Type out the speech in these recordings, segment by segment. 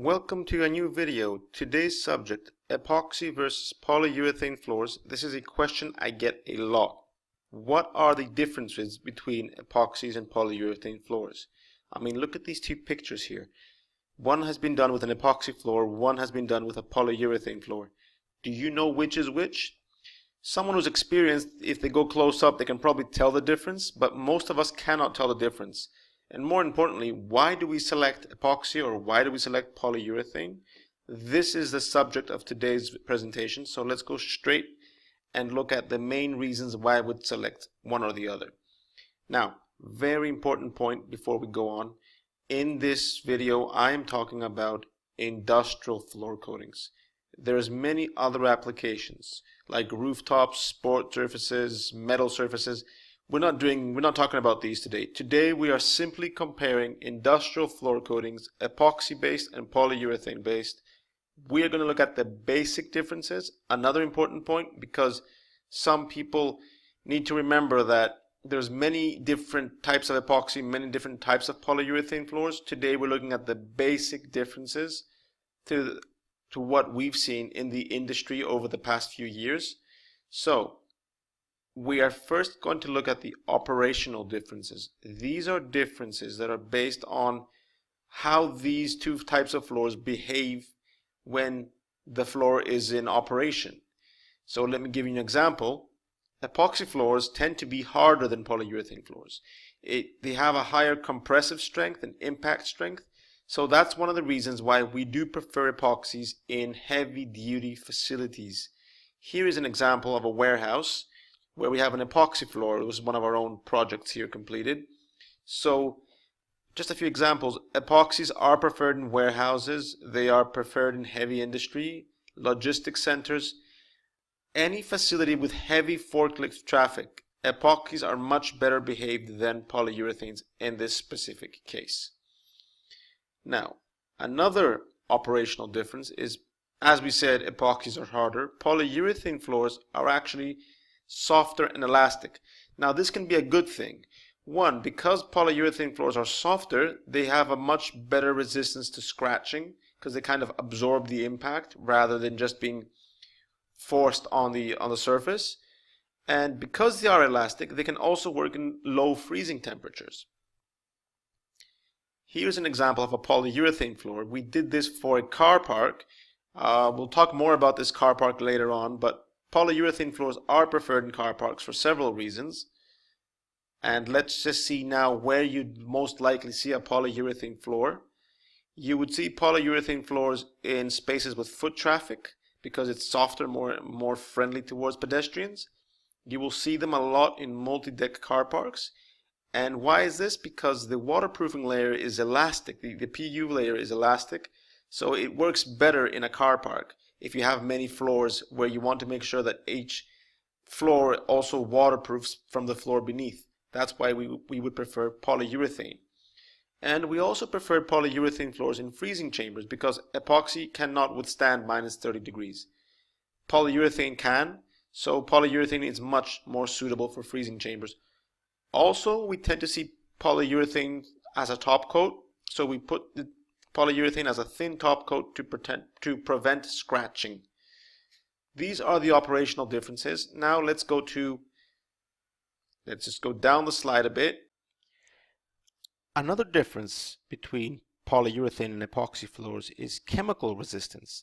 Welcome to a new video. Today's subject, epoxy versus polyurethane floors. This is a question I get a lot. What are the differences between epoxies and polyurethane floors? I mean, look at these two pictures here. One has been done with an epoxy floor, one has been done with a polyurethane floor. Do you know which is which? Someone who's experienced, if they go close up, they can probably tell the difference, but most of us cannot tell the difference. And more importantly, why do we select epoxy or why do we select polyurethane? This is the subject of today's presentation, so let's go straight and look at the main reasons why I would select one or the other. Now, very important point before we go on. In this video, I am talking about industrial floor coatings. There's many other applications like rooftops, sport surfaces, metal surfaces. We're not talking about these today. Today we are simply comparing industrial floor coatings, epoxy based and polyurethane based. We are going to look at the basic differences. Another important point, because some people need to remember that there's many different types of epoxy, many different types of polyurethane floors. Today we're looking at the basic differences to what we've seen in the industry over the past few years. So we are first going to look at the operational differences. These are differences that are based on how these two types of floors behave when the floor is in operation. So let me give you an example. Epoxy floors tend to be harder than polyurethane floors. They have a higher compressive strength and impact strength. So that's one of the reasons why we do prefer epoxies in heavy duty facilities. Here is an example of a warehouse where we have an epoxy floor. It was one of our own projects here completed. So just a few examples. Epoxies are preferred in warehouses. They are preferred in heavy industry, logistics centers. Any facility with heavy forklift traffic, epoxies are much better behaved than polyurethanes in this specific case. Now, another operational difference is, as we said, epoxies are harder. Polyurethane floors are actually softer and elastic. Now this can be a good thing. One, because polyurethane floors are softer, they have a much better resistance to scratching because they kind of absorb the impact rather than just being forced on the surface. And because they are elastic, they can also work in low freezing temperatures. Here's an example of a polyurethane floor. We did this for a car park. We'll talk more about this car park later on, but polyurethane floors are preferred in car parks for several reasons. And let's just see now where you'd most likely see a polyurethane floor. You would see polyurethane floors in spaces with foot traffic because it's softer, more friendly towards pedestrians. You will see them a lot in multi-deck car parks. And why is this? Because the waterproofing layer is elastic. The PU layer is elastic, so it works better in a car park if you have many floors where you want to make sure that each floor also waterproofs from the floor beneath. That's why we would prefer polyurethane. And we also prefer polyurethane floors in freezing chambers because epoxy cannot withstand minus 30 degrees. Polyurethane can, so polyurethane is much more suitable for freezing chambers. Also, we tend to see polyurethane as a top coat, so we put the polyurethane as a thin top coat to prevent scratching. These are the operational differences. Now let's just go down the slide a bit. Another difference between polyurethane and epoxy floors is chemical resistance.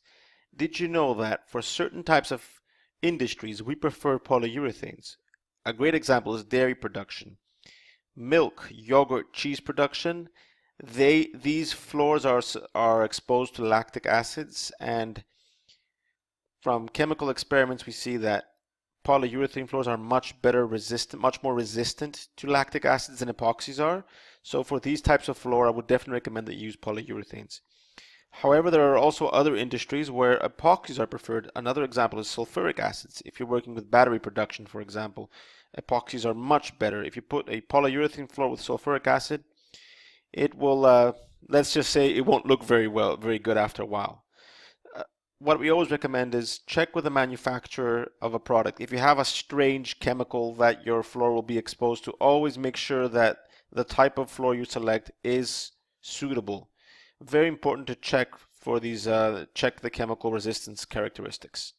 Did you know that for certain types of industries we prefer polyurethanes? A great example is dairy production. Milk, yogurt, cheese production. These floors are exposed to lactic acids, and from chemical experiments we see that polyurethane floors are much more resistant to lactic acids than epoxies are. So for these types of floor, I would definitely recommend that you use polyurethanes. However, there are also other industries where epoxies are preferred. Another example is sulfuric acids. If you're working with battery production, for example, epoxies are much better. If you put a polyurethane floor with sulfuric acid, it will, let's just say, it won't look very good after a while. What we always recommend is check with the manufacturer of a product. If you have a strange chemical that your floor will be exposed to, always make sure that the type of floor you select is suitable. Very important to check for these check the chemical resistance characteristics.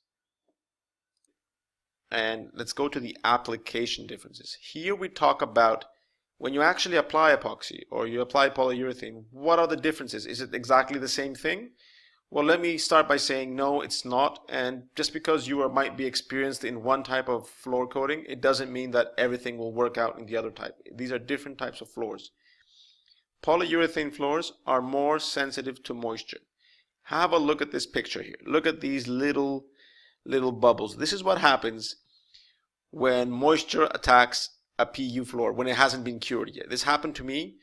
And let's go to the application differences. Here we talk about when you actually apply epoxy or you apply polyurethane, what are the differences? Is it exactly the same thing? Well, let me start by saying no, it's not. And just because you might be experienced in one type of floor coating, it doesn't mean that everything will work out in the other type. These are different types of floors. Polyurethane floors are more sensitive to moisture. Have a look at this picture here. Look at these little bubbles. This is what happens when moisture attacks a PU floor when it hasn't been cured yet. This happened to me.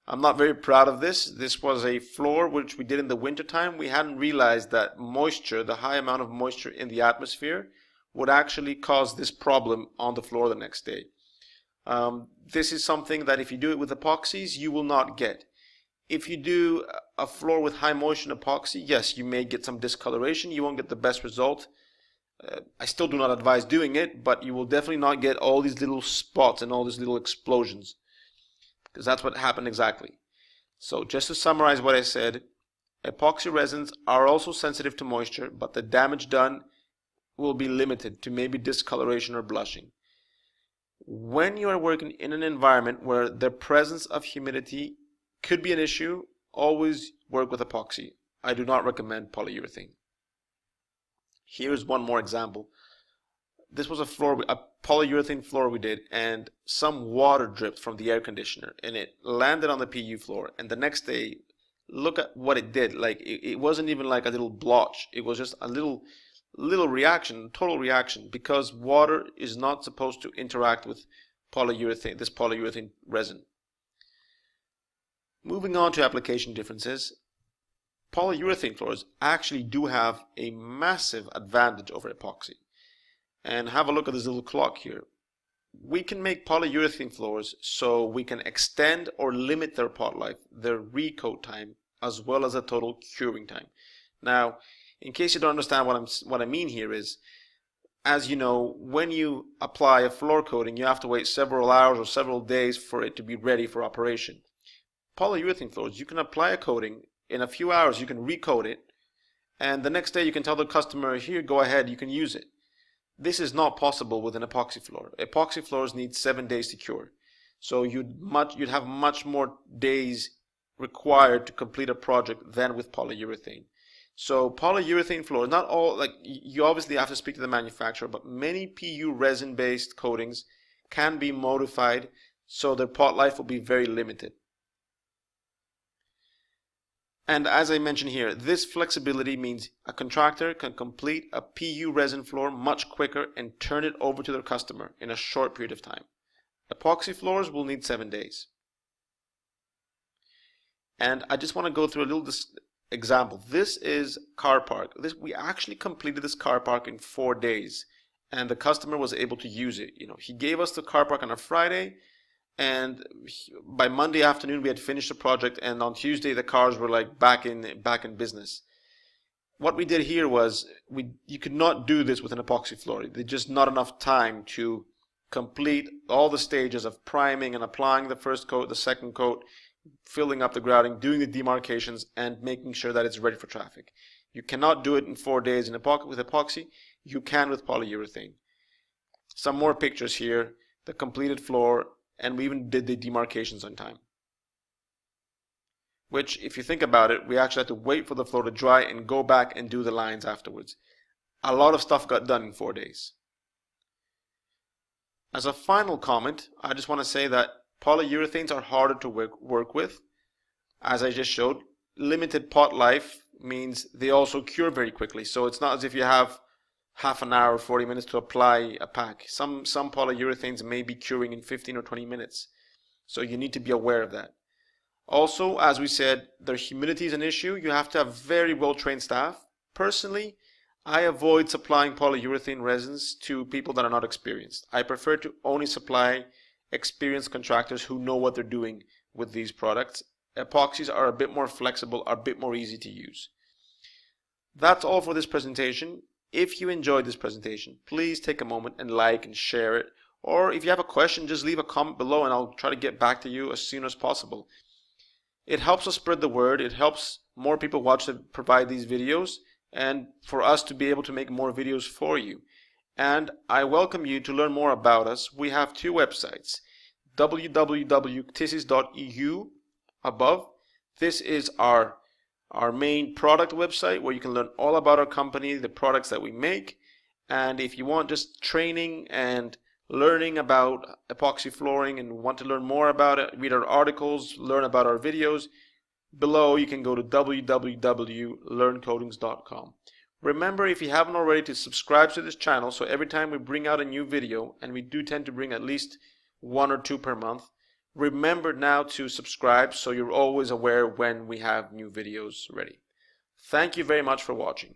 I'm not very proud of this. This was a floor which we did in the winter time. We hadn't realized that moisture, the high amount of moisture in the atmosphere, would actually cause this problem on the floor the next day. This is something that if you do it with epoxies, you will not get. If you do a floor with high moisture epoxy, yes, you may get some discoloration. You won't get the best result. I still do not advise doing it, but you will definitely not get all these little spots and all these little explosions, because that's what happened exactly. So just to summarize what I said, epoxy resins are also sensitive to moisture, but the damage done will be limited to maybe discoloration or blushing. When you are working in an environment where the presence of humidity could be an issue, always work with epoxy. I do not recommend polyurethane. Here's one more example. This was a polyurethane floor we did, and some water dripped from the air conditioner and it landed on the PU floor. And the next day, look at what it did. Like it wasn't even like a little blotch. It was just a little reaction, total reaction, because water is not supposed to interact with polyurethane, this polyurethane resin. Moving on to application differences. Polyurethane floors actually do have a massive advantage over epoxy. And have a look at this little clock here. We can make polyurethane floors so we can extend or limit their pot life, their recoat time, as well as the total curing time. Now, in case you don't understand what I mean here is, as you know, when you apply a floor coating, you have to wait several hours or several days for it to be ready for operation. Polyurethane floors, you can apply a coating. In a few hours, you can recoat it, and the next day you can tell the customer, here, go ahead, you can use it. This is not possible with an epoxy floor. Epoxy floors need 7 days to cure. So you'd have much more days required to complete a project than with polyurethane. So polyurethane floors, not all, like you obviously have to speak to the manufacturer, but many PU resin-based coatings can be modified so their pot life will be very limited. And as I mentioned here, this flexibility means a contractor can complete a PU resin floor much quicker and turn it over to their customer in a short period of time. Epoxy floors will need 7 days. And I just want to go through a little example. This is car park. We actually completed this car park in 4 days, and the customer was able to use it. He gave us the car park on a Friday, and by Monday afternoon we had finished the project, and on Tuesday the cars were like back in business. What we did here was you could not do this with an epoxy floor. There's just not enough time to complete all the stages of priming and applying the first coat, the second coat, filling up the grouting, doing the demarcations, and making sure that it's ready for traffic. You cannot do it in 4 days with epoxy. You can with polyurethane. Some more pictures here, the completed floor, and we even did the demarcations on time. Which, if you think about it, we actually had to wait for the floor to dry and go back and do the lines afterwards. A lot of stuff got done in 4 days. As a final comment, I just want to say that polyurethanes are harder to work with. As I just showed, limited pot life means they also cure very quickly. So it's not as if you have half an hour, 40 minutes to apply a pack. Some polyurethanes may be curing in 15 or 20 minutes. So you need to be aware of that. Also, as we said, their humidity is an issue. You have to have very well-trained staff. Personally, I avoid supplying polyurethane resins to people that are not experienced. I prefer to only supply experienced contractors who know what they're doing with these products. Epoxies are a bit more flexible, are a bit more easy to use. That's all for this presentation. If you enjoyed this presentation, please take a moment and like and share it. Or if you have a question, just leave a comment below and I'll try to get back to you as soon as possible. It helps us spread the word. It helps more people provide these videos, and for us to be able to make more videos for you. And I welcome you to learn more about us. We have two websites, www.ktisis.eu above. This is our main product website where you can learn all about our company, the products that we make. And if you want just training and learning about epoxy flooring and want to learn more about it, read our articles, learn about our videos, below you can go to www.learncoatings.com. Remember, if you haven't already, to subscribe to this channel, so every time we bring out a new video, and we do tend to bring at least 1 or 2 per month, remember now to subscribe so you're always aware when we have new videos ready. Thank you very much for watching.